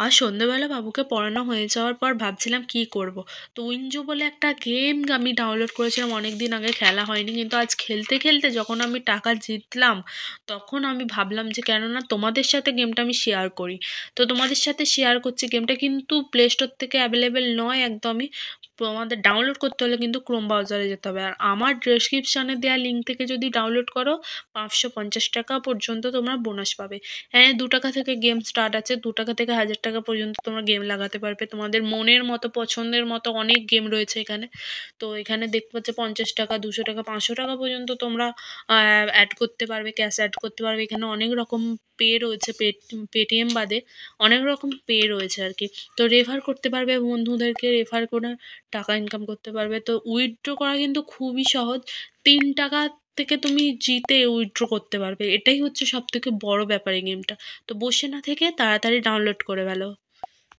আর সন্ধ্যেবেলা বাবুকে পড়ানো হয়ে যাওয়ার পর ভাবছিলাম কি করব। তো উইনজো বলে একটা গেম আমি ডাউনলোড করেছিলাম অনেক দিন আগে, খেলা হয়নি, কিন্তু আজ খেলতে খেলতে যখন আমি টাকা জিতলাম তখন আমি ভাবলাম যে কেননা তোমাদের সাথে গেমটা আমি শেয়ার করি। তো তোমাদের সাথে শেয়ার করছি। গেমটা কিন্তু প্লে স্টোর থেকে অ্যাভেলেবেল নয় একদমই। তোমাদের ডাউনলোড করতে হলে কিন্তু ক্রোম ব্রাউজারে যেতে হবে। আর আমার ডেসক্রিপশনে দেওয়া লিঙ্ক থেকে যদি ডাউনলোড করো 550 টাকা পর্যন্ত তোমরা বোনাস পাবে। হ্যাঁ, 2 টাকা থেকে গেম স্টার্ট আছে, 2 টাকা থেকে 1000 টাকা পর্যন্ত তোমরা গেম লাগাতে পারবে। তোমাদের মনের মতো পছন্দের মতো অনেক গেম রয়েছে এখানে। তো এখানে দেখতে পাচ্ছ 50 টাকা, 200 টাকা, 500 টাকা পর্যন্ত তোমরা অ্যাড করতে পারবে, ক্যাশ অ্যাড করতে পারবে। এখানে অনেক রকম পে রয়েছে, পেটিএম বাদে অনেক রকম পে রয়েছে আর কি। তো রেফার করতে পারবে, বন্ধুদেরকে রেফার করে টাকা ইনকাম করতে পারবে। তো উইথড্র করা কিন্তু খুবই সহজ। 3 টাকা থেকে তুমি জিতে উইথড্র করতে পারবে। এটাই হচ্ছে সব থেকে বড় ব্যাপার এই গেমটা। তো বসে না থেকে তাড়াতাড়ি ডাউনলোড করে ফেলো।